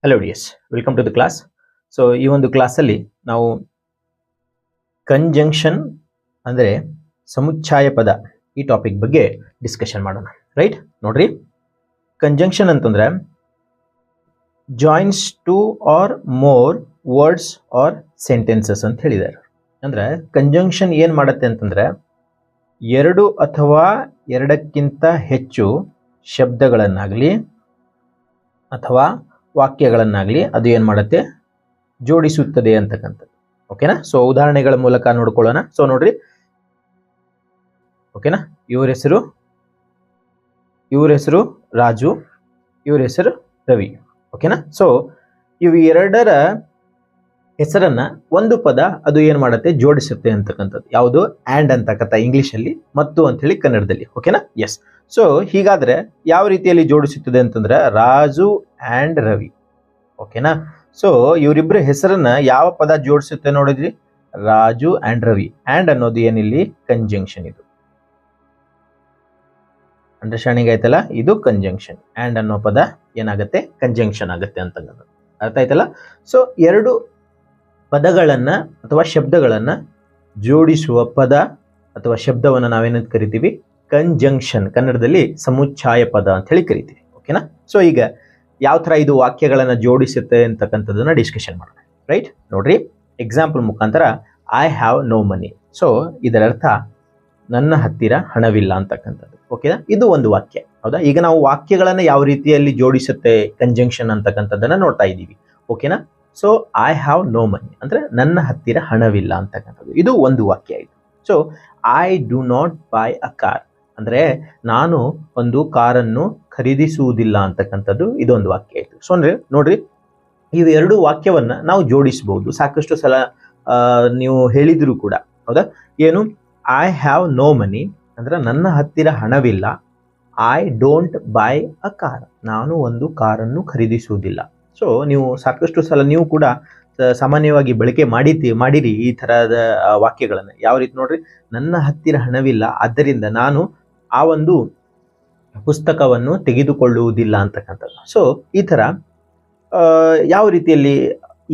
Hello dears, welcome to the class. So ಈ ಒಂದು ಕ್ಲಾಸಲ್ಲಿ ನಾವು ಕಂಜಂಕ್ಷನ್ ಅಂದರೆ ಸಮುಚ್ಛಾಯ ಪದ ಈ ಟಾಪಿಕ್ ಬಗ್ಗೆ ಡಿಸ್ಕಷನ್ ಮಾಡೋಣ. ರೈಟ್, ನೋಡ್ರಿ, ಕಂಜಂಕ್ಷನ್ ಅಂತಂದ್ರೆ joins two or more words or sentences ಅಂತ ಹೇಳಿದ್ದಾರೆ. ಅಂದ್ರೆ ಕಂಜಂಕ್ಷನ್ ಏನು ಮಾಡುತ್ತೆ ಅಂತಂದ್ರೆ ಎರಡು ಅಥವಾ ಎರಡಕ್ಕಿಂತ ಹೆಚ್ಚು ಶಬ್ದಗಳನ್ನಾಗಲಿ ಅಥವಾ ವಾಕ್ಯಗಳನ್ನಾಗಲಿ ಅದು ಏನು ಮಾಡುತ್ತೆ, ಜೋಡಿಸುತ್ತದೆ ಅಂತಕ್ಕಂಥದ್ದು. ಓಕೆನಾ? ಸೊ ಉದಾಹರಣೆಗಳ ಮೂಲಕ ನೋಡ್ಕೊಳ್ಳೋಣ. ಸೊ ನೋಡ್ರಿ, ಓಕೆನಾ, ಇವ್ರ ಹೆಸರು ರಾಜು, ಇವ್ರ ಹೆಸರು ರವಿ. ಓಕೆನಾ? ಸೊ ಇವು ಎರಡರ ಹೆಸರನ್ನ ಒಂದು ಪದ ಅದು ಏನು ಮಾಡುತ್ತೆ, ಜೋಡಿಸುತ್ತೆ ಅಂತಕ್ಕಂಥದ್ದು. ಯಾವುದು? ಆ್ಯಂಡ್ ಅಂತಕ್ಕಂಥ ಇಂಗ್ಲಿಷಲ್ಲಿ, ಮತ್ತು ಅಂತ ಹೇಳಿ ಕನ್ನಡದಲ್ಲಿ. ಓಕೆನಾ? ಎಸ್. ಸೊ ಹೀಗಾದ್ರೆ ಯಾವ ರೀತಿಯಲ್ಲಿ ಜೋಡಿಸುತ್ತದೆ ಅಂತಂದ್ರೆ ರಾಜು ಆ್ಯಂಡ್ ರವಿ. ಓಕೆನಾ? ಸೊ ಇವರಿಬ್ಬರ ಹೆಸರನ್ನ ಯಾವ ಪದ ಜೋಡಿಸುತ್ತೆ ನೋಡಿದ್ರಿ? ರಾಜು ಆ್ಯಂಡ್ ರವಿ. ಆ್ಯಂಡ್ ಅನ್ನೋದು ಏನಿಲ್ಲಿ ಕಂಜಂಕ್ಷನ್. ಇದು ಅಂಡರ್ಸ್ಟ್ಯಾಂಡಿಂಗ್ ಆಯ್ತಲ್ಲ? ಇದು ಕಂಜಂಕ್ಷನ್. ಆ್ಯಂಡ್ ಅನ್ನೋ ಪದ ಏನಾಗುತ್ತೆ, ಕಂಜಂಕ್ಷನ್ ಆಗುತ್ತೆ ಅಂತಕ್ಕಂಥದ್ದು. ಅರ್ಥ ಆಯ್ತಲ್ಲ? ಸೊ ಎರಡು ಪದಗಳನ್ನ ಅಥವಾ ಶಬ್ದಗಳನ್ನ ಜೋಡಿಸುವ ಪದ ಅಥವಾ ಶಬ್ದವನ್ನು ನಾವೇನಂತ ಕರಿತೀವಿ? ಕಂಜಂಕ್ಷನ್. ಕನ್ನಡದಲ್ಲಿ ಸಮುಚ್ಛಾಯ ಪದ ಅಂತ ಹೇಳಿ ಕರಿತೀವಿ. ಓಕೆನಾ? ಸೊ ಈಗ ಯಾವ ಥರ ಇದು ವಾಕ್ಯಗಳನ್ನು ಜೋಡಿಸುತ್ತೆ ಅಂತಕ್ಕಂಥದ್ದನ್ನ ಡಿಸ್ಕಷನ್ ಮಾಡೋಣ. ರೈಟ್, ನೋಡ್ರಿ, ಎಕ್ಸಾಂಪಲ್ ಮುಖಾಂತರ I have no money. So ಇದರ ಅರ್ಥ ನನ್ನ ಹತ್ತಿರ ಹಣವಿಲ್ಲ ಅಂತಕ್ಕಂಥದ್ದು. ಓಕೆನಾ? ಇದು ಒಂದು ವಾಕ್ಯ. ಹೌದಾ? ಈಗ ನಾವು ವಾಕ್ಯಗಳನ್ನು ಯಾವ ರೀತಿಯಲ್ಲಿ ಜೋಡಿಸುತ್ತೆ ಕಂಜಂಕ್ಷನ್ ಅಂತಕ್ಕಂಥದ್ದನ್ನ ನೋಡ್ತಾ ಇದ್ದೀವಿ. ಓಕೆನಾ? So I have no money ಅಂದ್ರೆ ನನ್ನ ಹತ್ತಿರ ಹಣವಿಲ್ಲ ಅಂತಕ್ಕಂಥದ್ದು. ಇದು ಒಂದು ವಾಕ್ಯ ಆಯಿತು. So I do not buy a car ಅಂದ್ರೆ ನಾನು ಒಂದು ಕಾರನ್ನು ಖರೀದಿಸುವುದಿಲ್ಲ ಅಂತಕ್ಕಂಥದ್ದು. ಇದೊಂದು ವಾಕ್ಯ ಆಯಿತು. ಸೊ ಅಂದ್ರೆ ನೋಡ್ರಿ, ಇವು ಎರಡು ವಾಕ್ಯವನ್ನ ನಾವು ಜೋಡಿಸಬಹುದು. ಸಾಕಷ್ಟು ಸಲ ನೀವು ಹೇಳಿದ್ರು ಕೂಡ. ಹೌದಾ? ಏನು? ಐ ಹ್ಯಾವ್ ನೋ ಮನಿ ಅಂದ್ರೆ ನನ್ನ ಹತ್ತಿರ ಹಣವಿಲ್ಲ. I don't buy a car ನಾನು ಒಂದು ಕಾರನ್ನು ಖರೀದಿಸುವುದಿಲ್ಲ. ಸೊ ನೀವು ಸಾಕಷ್ಟು ಸಲ ನೀವು ಕೂಡ ಸಾಮಾನ್ಯವಾಗಿ ಬಳಕೆ ಮಾಡಿರಿ ಈ ಥರದ ವಾಕ್ಯಗಳನ್ನು. ಯಾವ ರೀತಿ ನೋಡ್ರಿ, ನನ್ನ ಹತ್ತಿರ ಹಣವಿಲ್ಲ ಆದ್ದರಿಂದ ನಾನು ಆ ಒಂದು ಪುಸ್ತಕವನ್ನು ತೆಗೆದುಕೊಳ್ಳುವುದಿಲ್ಲ ಅಂತಕ್ಕಂಥದ್ದು. ಸೊ ಈ ಥರ ಯಾವ ರೀತಿಯಲ್ಲಿ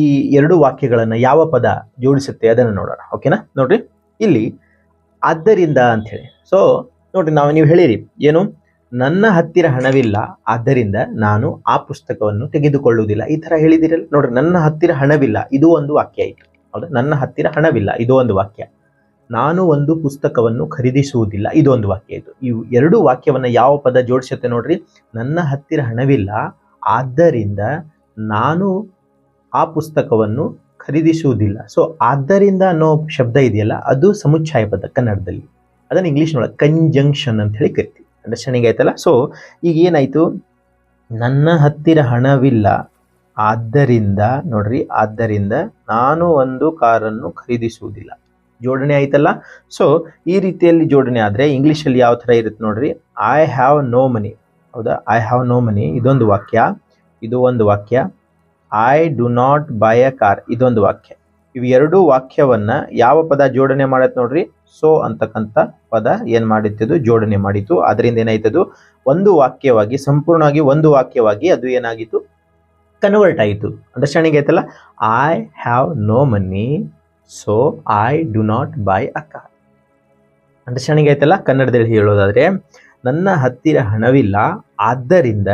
ಈ ಎರಡು ವಾಕ್ಯಗಳನ್ನು ಯಾವ ಪದ ಜೋಡಿಸುತ್ತೆ ಅದನ್ನು ನೋಡೋಣ. ಓಕೆನಾ? ನೋಡ್ರಿ, ಇಲ್ಲಿ ಆದ್ದರಿಂದ ಅಂಥೇಳಿ. ಸೊ ನೋಡ್ರಿ, ನೀವು ಹೇಳಿರಿ ಏನು, ನನ್ನ ಹತ್ತಿರ ಹಣವಿಲ್ಲ ಆದ್ದರಿಂದ ನಾನು ಆ ಪುಸ್ತಕವನ್ನು ತೆಗೆದುಕೊಳ್ಳುವುದಿಲ್ಲ. ಈ ಥರ ಹೇಳಿದಿರಲ್ಲ. ನೋಡ್ರಿ, ನನ್ನ ಹತ್ತಿರ ಹಣವಿಲ್ಲ ಇದು ಒಂದು ವಾಕ್ಯ ಆಯಿತು. ಹೌದಾ? ನನ್ನ ಹತ್ತಿರ ಹಣವಿಲ್ಲ ಇದು ಒಂದು ವಾಕ್ಯ. ನಾನು ಒಂದು ಪುಸ್ತಕವನ್ನು ಖರೀದಿಸುವುದಿಲ್ಲ ಇದು ಒಂದು ವಾಕ್ಯ ಆಯಿತು. ಇವು ಎರಡು ವಾಕ್ಯವನ್ನ ಯಾವ ಪದ ಜೋಡಿಸುತ್ತೆ ನೋಡ್ರಿ? ನನ್ನ ಹತ್ತಿರ ಹಣವಿಲ್ಲ ಆದ್ದರಿಂದ ನಾನು ಆ ಪುಸ್ತಕವನ್ನು ಖರೀದಿಸುವುದಿಲ್ಲ. ಸೊ ಆದ್ದರಿಂದ ಅನ್ನೋ ಶಬ್ದ ಇದೆಯಲ್ಲ, ಅದು ಸಮುಚ್ಛಾಯ ಪದ ಕನ್ನಡದಲ್ಲಿ. ಅದನ್ನು ಇಂಗ್ಲೀಷ್ನೊಳಗೆ ಕಂಜಂಕ್ಷನ್ ಅಂತ ಹೇಳಿ ಕರಿತೀವಿ. ಅಂಡರ್ಸ್ಟ್ಯಾಂಡಿಂಗ್ ಆಯ್ತಲ್ಲ? ಸೊ ಈಗ ಏನಾಯ್ತು, ನನ್ನ ಹತ್ತಿರ ಹಣವಿಲ್ಲ ಆದ್ದರಿಂದ, ನೋಡ್ರಿ, ಆದ್ದರಿಂದ ನಾನು ಒಂದು ಕಾರನ್ನು ಖರೀದಿಸುವುದಿಲ್ಲ. ಜೋಡಣೆ ಆಯ್ತಲ್ಲ? ಸೊ ಈ ರೀತಿಯಲ್ಲಿ ಜೋಡಣೆ ಆದರೆ ಇಂಗ್ಲೀಷಲ್ಲಿ ಯಾವ ಥರ ಇರುತ್ತೆ ನೋಡ್ರಿ? I have no money. ಹೌದಾ? ಐ ಹ್ಯಾವ್ ನೋ ಮನಿ ಇದೊಂದು ವಾಕ್ಯ, ಇದು ಒಂದು ವಾಕ್ಯ. I do not buy a car ಇದೊಂದು ವಾಕ್ಯ. ಇವು ಎರಡೂ ವಾಕ್ಯವನ್ನ ಯಾವ ಪದ ಜೋಡಣೆ ಮಾಡತ್ತೆ ನೋಡ್ರಿ? ಸೊ ಅಂತಕ್ಕಂಥ ಪದ ಏನ್ ಮಾಡಿತ್ತು, ಜೋಡಣೆ ಮಾಡಿತು. ಅದರಿಂದ ಏನಾಯ್ತದು, ಒಂದು ವಾಕ್ಯವಾಗಿ, ಸಂಪೂರ್ಣವಾಗಿ ಒಂದು ವಾಕ್ಯವಾಗಿ ಅದು ಏನಾಗಿತ್ತು, ಕನ್ವರ್ಟ್ ಆಯಿತು. ಅಂಡರ್ಸ್ಟ್ಯಾಂಡಿಂಗ್ ಆಯ್ತಲ್ಲ? I have no money so I do not buy a car. Understanding ಆಯ್ತಲ್ಲ? ಕನ್ನಡದಲ್ಲಿ ಹೇಳೋದಾದ್ರೆ, ನನ್ನ ಹತ್ತಿರ ಹಣವಿಲ್ಲ ಆದ್ದರಿಂದ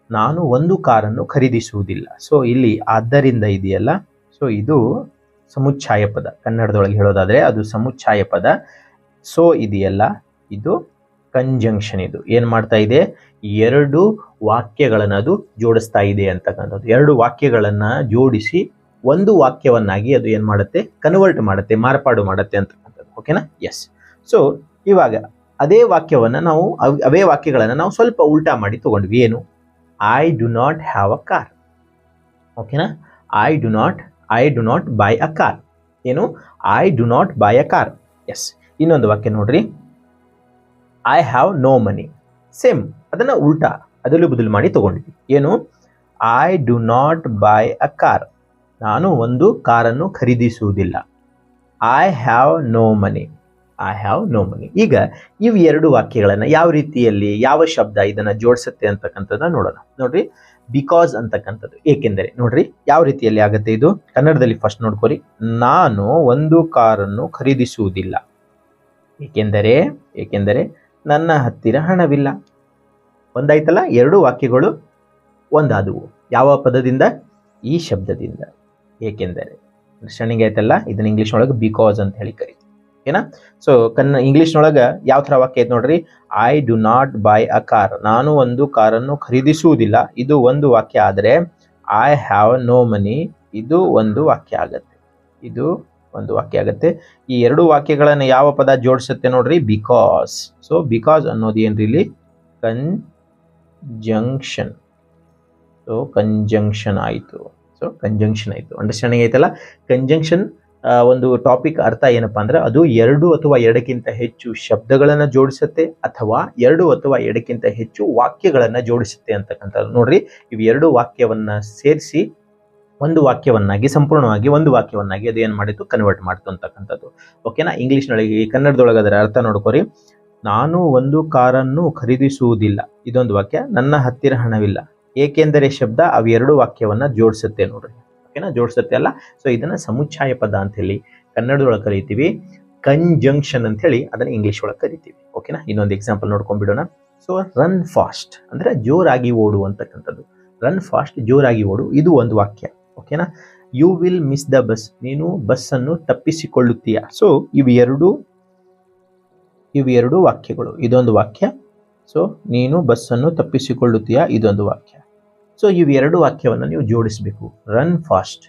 ನಾನು ಒಂದು ಕಾರನ್ನು ಖರೀದಿಸುವುದಿಲ್ಲ. ಸೊ ಇಲ್ಲಿ ಆದ್ದರಿಂದ ಇದೆಯಲ್ಲ, ಸೊ ಇದು ಸಮುಚ್ಛಾಯ ಪದ. ಕನ್ನಡದೊಳಗೆ ಹೇಳೋದಾದ್ರೆ ಅದು ಸಮುಚ್ಛಾಯ ಪದ. ಸೊ ಇದೆಯಲ್ಲ, ಇದು ಕಂಜಂಕ್ಷನ್. ಇದು ಏನ್ ಮಾಡ್ತಾ ಇದೆ, ಎರಡು ವಾಕ್ಯಗಳನ್ನು ಅದು ಜೋಡಿಸ್ತಾ ಇದೆ ಅಂತಕ್ಕಂಥದ್ದು. ಎರಡು ವಾಕ್ಯಗಳನ್ನ ಜೋಡಿಸಿ ಒಂದು ವಾಕ್ಯವನ್ನಾಗಿ ಅದು ಏನ್ ಮಾಡುತ್ತೆ, ಕನ್ವರ್ಟ್ ಮಾಡುತ್ತೆ, ಮಾರ್ಪಾಡು ಮಾಡುತ್ತೆ ಅಂತಕ್ಕಂಥದ್ದು. ಓಕೆನಾ? ಎಸ್. ಸೊ ಇವಾಗ ಅದೇ ವಾಕ್ಯವನ್ನ ನಾವು, ಅವೇ ವಾಕ್ಯಗಳನ್ನ ನಾವು ಸ್ವಲ್ಪ ಉಲ್ಟಾ ಮಾಡಿ ತಗೊಂಡ್ವಿ. ಏನು? I do not have a car. ಓಕೆನಾ? I do not buy a car. ಏನು? I do not buy a car. Yes. ಇನ್ನೊಂದು ವಾಕ್ಯ ನೋಡ್ರಿ, I have no money. Same, ಅದನ್ನ ಉಲ್ಟಾ ಅದಲು ಬದಲು ಮಾಡಿ ತಗೊಂಡ್ವಿ. ಏನು? I do not buy a car ನಾನು ಒಂದು ಕಾರನ್ನು ಖರೀದಿಸುವುದಿಲ್ಲ. I have no money. I have no money. ಈಗ ಇವು ಎರಡು ವಾಕ್ಯಗಳನ್ನ ಯಾವ ರೀತಿಯಲ್ಲಿ ಯಾವ ಶಬ್ದ ಇದನ್ನ ಜೋಡಿಸುತ್ತೆ ಅಂತಕ್ಕಂಥದ್ದನ್ನ ನೋಡೋಣ. ನೋಡ್ರಿ, ಬಿಕಾಸ್ ಅಂತಕ್ಕಂಥದ್ದು ಏಕೆಂದರೆ, ನೋಡ್ರಿ ಯಾವ ರೀತಿಯಲ್ಲಿ ಆಗುತ್ತೆ ಇದು ಕನ್ನಡದಲ್ಲಿ. ಫಸ್ಟ್ ನೋಡ್ಕೊರಿ, ನಾನು ಒಂದು ಕಾರನ್ನು ಖರೀದಿಸುವುದಿಲ್ಲ ಏಕೆಂದರೆ ಏಕೆಂದರೆ ನನ್ನ ಹತ್ತಿರ ಹಣವಿಲ್ಲ. ಒಂದಾಯ್ತಲ್ಲ, ಎರಡು ವಾಕ್ಯಗಳು ಒಂದಾದವು. ಯಾವ ಪದದಿಂದ? ಈ ಶಬ್ದದಿಂದ, ಏಕೆಂದರೆ. ಅಂಡರ್ಸ್ಟ್ಯಾಂಡಿಂಗ್ ಆಯ್ತಲ್ಲ. ಇದನ್ನ ಇಂಗ್ಲಿಷ್ ಒಳಗೆ ಬಿಕಾಸ್ ಅಂತ ಹೇಳಿ ಕರೀತೀವಿ. ಓಕೆನಾ? ಸೊ ಇಂಗ್ಲಿಷ್ನೊಳಗೆ ಯಾವ ಥರ ವಾಕ್ಯ ಐತೆ ನೋಡ್ರಿ, I do not buy a car, ನಾನು ಒಂದು ಕಾರನ್ನು ಖರೀದಿಸುವುದಿಲ್ಲ, ಇದು ಒಂದು ವಾಕ್ಯ. ಆದರೆ ಐ ಹ್ಯಾವ್ ನೋ ಮನಿ, ಇದು ಒಂದು ವಾಕ್ಯ ಆಗತ್ತೆ. ಇದು ಒಂದು ವಾಕ್ಯ ಆಗತ್ತೆ. ಈ ಎರಡು ವಾಕ್ಯಗಳನ್ನು ಯಾವ ಪದ ಜೋಡಿಸುತ್ತೆ ನೋಡ್ರಿ? ಬಿಕಾಸ್. ಸೊ ಬಿಕಾಸ್ ಅನ್ನೋದು ಏನ್ರಿ ಇಲ್ಲಿ? ಕಂಜಂಕ್ಷನ್. ಸೊ ಕಂಜಂಕ್ಷನ್ ಆಯಿತು. ಸೊ ಕಂಜಂಕ್ಷನ್ ಆಯಿತು. ಅಂಡರ್ಸ್ಟ್ಯಾಂಡಿಂಗ್ ಆಯ್ತಲ್ಲ. ಕಂಜಂಕ್ಷನ್ ಒಂದು ಟಾಪಿಕ್ ಅರ್ಥ ಏನಪ್ಪಾ ಅಂದ್ರೆ, ಅದು ಎರಡು ಅಥವಾ ಎರಡಕ್ಕಿಂತ ಹೆಚ್ಚು ಶಬ್ದಗಳನ್ನ ಜೋಡಿಸುತ್ತೆ ಅಥವಾ ಎರಡು ಅಥವಾ ಎರಡಕ್ಕಿಂತ ಹೆಚ್ಚು ವಾಕ್ಯಗಳನ್ನ ಜೋಡಿಸುತ್ತೆ ಅಂತಕ್ಕಂಥದ್ದು. ನೋಡ್ರಿ, ಇವು ಎರಡು ವಾಕ್ಯವನ್ನ ಸೇರಿಸಿ ಒಂದು ವಾಕ್ಯವನ್ನಾಗಿ, ಸಂಪೂರ್ಣವಾಗಿ ಒಂದು ವಾಕ್ಯವನ್ನಾಗಿ ಅದು ಏನು ಮಾಡಿತ್ತು? ಕನ್ವರ್ಟ್ ಮಾಡ್ತು ಅಂತಕ್ಕಂಥದ್ದು. ಓಕೆನಾ? ಇಂಗ್ಲಿಷ್ನೊಳಗೆ, ಕನ್ನಡದೊಳಗೆ ಅದರ ಅರ್ಥ ನೋಡ್ಕೋರಿ. ನಾನು ಒಂದು ಕಾರನ್ನು ಖರೀದಿಸುವುದಿಲ್ಲ, ಇದೊಂದು ವಾಕ್ಯ. ನನ್ನ ಹತ್ತಿರ ಹಣವಿಲ್ಲ, ಏಕೆಂದರೆ ಶಬ್ದ ಅವೆರಡು ವಾಕ್ಯವನ್ನ ಜೋಡಿಸುತ್ತೆ ನೋಡ್ರಿ. ಓಕೆನಾ? ಜೋಡಿಸುತ್ತೆ ಅಲ್ಲ. ಸೊ ಇದನ್ನ ಸಮುಚ್ಛಾಯ ಪದ ಅಂತ ಹೇಳಿ ಕನ್ನಡದೊಳಗೆ ಕರಿತೀವಿ, ಕಂಜಂಕ್ಷನ್ ಅಂತ ಹೇಳಿ ಅದನ್ನ ಇಂಗ್ಲಿಷ್ ಒಳಗೆ ಕರಿತೀವಿ. ಓಕೆನಾ? ಇನ್ನೊಂದು ಎಕ್ಸಾಂಪಲ್ ನೋಡ್ಕೊಂಡ್ಬಿಡೋಣ. ಸೊ ರನ್ ಫಾಸ್ಟ್ ಅಂದ್ರೆ ಜೋರಾಗಿ ಓಡು ಅಂತಕ್ಕಂಥದ್ದು. ರನ್ ಫಾಸ್ಟ್, ಜೋರಾಗಿ ಓಡು, ಇದು ಒಂದು ವಾಕ್ಯ. ಓಕೆನಾ? You will miss the bus, ನೀನು ಬಸ್ ಅನ್ನು ತಪ್ಪಿಸಿಕೊಳ್ಳುತ್ತೀಯ. ಸೊ ಇವೆರಡು ವಾಕ್ಯಗಳು. ಇದೊಂದು ವಾಕ್ಯ. ಸೊ ನೀನು ಬಸ್ ಅನ್ನು ತಪ್ಪಿಸಿಕೊಳ್ಳುತ್ತೀಯ, ಇದೊಂದು ವಾಕ್ಯ. ಸೊ ಇವೆರಡು ವಾಕ್ಯವನ್ನು ನೀವು ಜೋಡಿಸಬೇಕು. Run fast,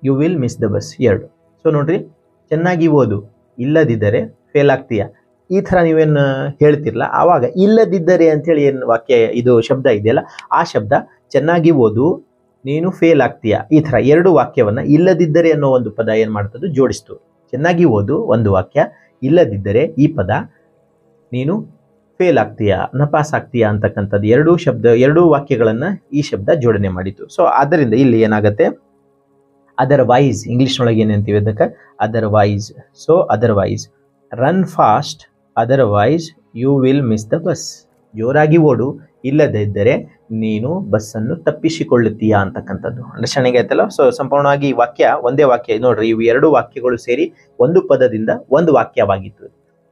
you will miss the bus, ಎರಡು. ಸೊ ನೋಡ್ರಿ, ಚೆನ್ನಾಗಿ ಓದು, ಇಲ್ಲದಿದ್ದರೆ ಫೇಲ್ ಆಗ್ತೀಯಾ, ಈ ಥರ ನೀವೇನು ಹೇಳ್ತಿರಲ್ಲ, ಆವಾಗ ಇಲ್ಲದಿದ್ದರೆ ಅಂತೇಳಿ ಏನು ವಾಕ್ಯ, ಇದು ಶಬ್ದ ಇದೆಯಲ್ಲ, ಆ ಶಬ್ದ ಚೆನ್ನಾಗಿ ಓದು, ನೀನು ಫೇಲ್ ಆಗ್ತೀಯಾ, ಈ ಥರ ಎರಡು ವಾಕ್ಯವನ್ನ ಇಲ್ಲದಿದ್ದರೆ ಅನ್ನೋ ಒಂದು ಪದ ಏನು ಮಾಡ್ತದ್ದು? ಜೋಡಿಸ್ತು. ಚೆನ್ನಾಗಿ ಓದು ಒಂದು ವಾಕ್ಯ, ಇಲ್ಲದಿದ್ದರೆ ಈ ಪದ ನೀನು ಫೇಲ್ ಆಗ್ತೀಯಾ, ನಪಾಸ್ ಆಗ್ತೀಯಾ ಅಂತಕ್ಕಂಥದ್ದು ಎರಡು ವಾಕ್ಯಗಳನ್ನ ಈ ಶಬ್ದ ಜೋಡಣೆ ಮಾಡಿತು. ಸೊ ಆದ್ದರಿಂದ ಇಲ್ಲಿ ಏನಾಗುತ್ತೆ? ಅದರ್ವೈಸ್, ಇಂಗ್ಲಿಷ್ನೊಳಗೆ ಏನಂತೀವಿ ಅದಕ್ಕೆ? Otherwise. So otherwise, run fast, otherwise you will miss the bus. ಜೋರಾಗಿ ಓಡು, ಇಲ್ಲದಿದ್ದರೆ ನೀನು ಬಸ್ಸನ್ನು ತಪ್ಪಿಸಿಕೊಳ್ಳುತ್ತೀಯಾ ಅಂತಕ್ಕಂಥದ್ದು. ಅಂಡರ್ಸ್ಟ್ಯಾಂಡಿಂಗ್ ಆಯ್ತಲ್ಲ. ಸೊ ಸಂಪೂರ್ಣವಾಗಿ ಈ ವಾಕ್ಯ ಒಂದೇ ವಾಕ್ಯ. ನೋಡ್ರಿ, ಇವು ಎರಡು ವಾಕ್ಯಗಳು ಸೇರಿ ಒಂದು ಪದದಿಂದ ಒಂದು ವಾಕ್ಯವಾಗಿತ್ತು.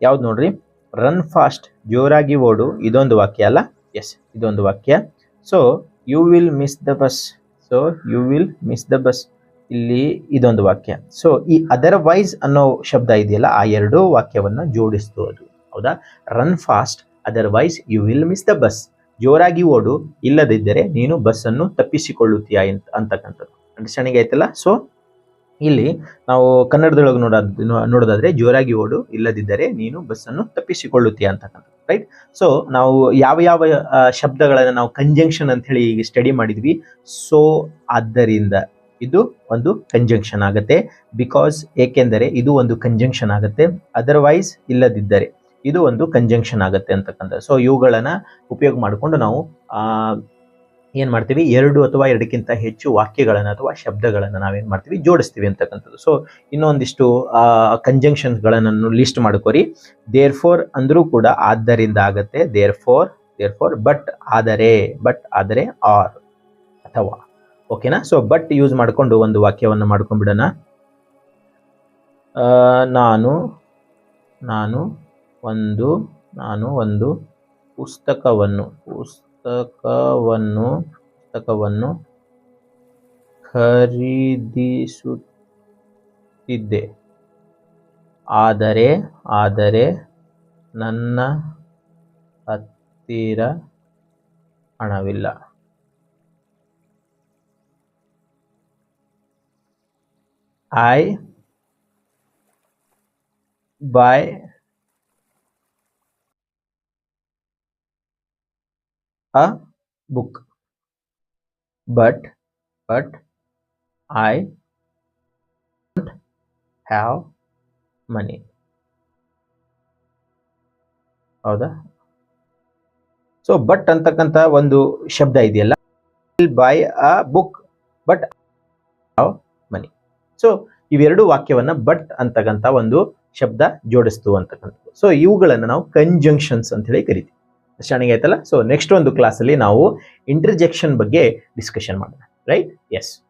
ಯಾವ್ದು ನೋಡ್ರಿ? ರನ್ ಫಾಸ್ಟ್, ಜೋರಾಗಿ ಓಡು, ಇದೊಂದು ವಾಕ್ಯ ಅಲ್ಲ? ಎಸ್, ಇದೊಂದು ವಾಕ್ಯ. So you will miss the bus, so you will miss the bus, ಇಲ್ಲಿ ಇದೊಂದು ವಾಕ್ಯ. ಸೊ ಈ ಅದರ್ವೈಸ್ ಅನ್ನೋ ಶಬ್ದ ಇದೆಯಲ್ಲ, ಆ ಎರಡೂ ವಾಕ್ಯವನ್ನ ಜೋಡಿಸ್ತು ಅದು. ಹೌದಾ? Run fast, otherwise you will miss the bus, ಜೋರಾಗಿ ಓಡು, ಇಲ್ಲದಿದ್ದರೆ ನೀನು ಬಸ್ ಅನ್ನು ತಪ್ಪಿಸಿಕೊಳ್ಳುತ್ತೀಯಾ ಅಂತಕ್ಕಂಥದ್ದು. ಅಂಡರ್ಸ್ಟ್ಯಾಂಡಿಂಗ್ ಆಯ್ತಲ್ಲ. ಸೊ ಇಲ್ಲಿ ನಾವು ಕನ್ನಡದೊಳಗೆ ನೋಡೋದಾದ್ರೆ ಜೋರಾಗಿ ಓಡು, ಇಲ್ಲದಿದ್ದರೆ ನೀನು ಬಸ್ಸನ್ನು ತಪ್ಪಿಸಿಕೊಳ್ಳುತ್ತೀಯಾ ಅಂತಕ್ಕಂಥದ್ದು. ರೈಟ್? ಸೊ ನಾವು ಯಾವ ಶಬ್ದಗಳನ್ನು ನಾವು ಕಂಜಂಕ್ಷನ್ ಅಂತ ಹೇಳಿ ಈಗ ಸ್ಟಡಿ ಮಾಡಿದ್ವಿ. ಸೊ ಆದ್ದರಿಂದ ಇದು ಒಂದು ಕಂಜಂಕ್ಷನ್ ಆಗುತ್ತೆ. ಬಿಕಾಸ್, ಏಕೆಂದರೆ ಇದು ಒಂದು ಕಂಜಂಕ್ಷನ್ ಆಗುತ್ತೆ. ಅದರ್ವೈಸ್, ಇಲ್ಲದಿದ್ದರೆ ಇದು ಒಂದು ಕಂಜಂಕ್ಷನ್ ಆಗುತ್ತೆ ಅಂತಕ್ಕಂಥದ್ದು. ಸೊ ಇವುಗಳನ್ನ ಉಪಯೋಗ ಮಾಡಿಕೊಂಡು ನಾವು ಏನು ಮಾಡ್ತೀವಿ? ಎರಡು ಅಥವಾ ಎರಡಕ್ಕಿಂತ ಹೆಚ್ಚು ವಾಕ್ಯಗಳನ್ನು ಅಥವಾ ಶಬ್ದಗಳನ್ನು ನಾವೇನು ಮಾಡ್ತೀವಿ? ಜೋಡಿಸ್ತೀವಿ ಅಂತಕ್ಕಂಥದ್ದು. ಸೊ ಇನ್ನೊಂದಿಷ್ಟು ಕಂಜಂಕ್ಷನ್ಸ್ಗಳನ್ನು ಲಿಸ್ಟ್ ಮಾಡ್ಕೋರಿ. ದೇರ್ ಫೋರ್ ಅಂದರೂ ಕೂಡ ಆದ್ದರಿಂದ ಆಗತ್ತೆ. ದೇರ್ ಫೋರ್, ಬಟ್ ಆದರೆ ಆರ್ ಅಥವಾ. ಓಕೆನಾ? ಸೊ ಬಟ್ ಯೂಸ್ ಮಾಡಿಕೊಂಡು ಒಂದು ವಾಕ್ಯವನ್ನು ಮಾಡ್ಕೊಂಡ್ಬಿಡೋಣ. ನಾನು ಒಂದು ಪುಸ್ತಕವನ್ನು ಖರೀದಿಸುತ್ತಿದ್ದೆ, ಆದರೆ ನನ್ನ ಹತ್ತಿರ ಹಣವಿಲ್ಲ. I buy a book, but I don't have money. ಹೌದಾ? ಸೊ ಬಟ್ ಅಂತಕ್ಕಂಥ ಒಂದು ಶಬ್ದ ಇದೆಯಲ್ಲ, buy a book but have money. So ಇವೆರಡು ವಾಕ್ಯವನ್ನ ಬಟ್ ಅಂತಕ್ಕಂಥ ಒಂದು ಶಬ್ದ ಜೋಡಿಸ್ತು ಅಂತಕ್ಕಂಥದ್ದು. ಸೊ ಇವುಗಳನ್ನು ನಾವು ಕಂಜಂಕ್ಷನ್ಸ್ ಅಂತ ಹೇಳಿ ಕರಿತೀವಿ. ಸ್ಟಾರ್ಟಿಂಗ್ ಆಯ್ತಲ್ಲ. ಸೊ ನೆಕ್ಸ್ಟ್ ಒಂದು ಕ್ಲಾಸಲ್ಲಿ ನಾವು ಇಂಟರ್ಜೆಕ್ಷನ್ ಬಗ್ಗೆ ಡಿಸ್ಕಷನ್ ಮಾಡೋಣ. ರೈಟ್? ಎಸ್.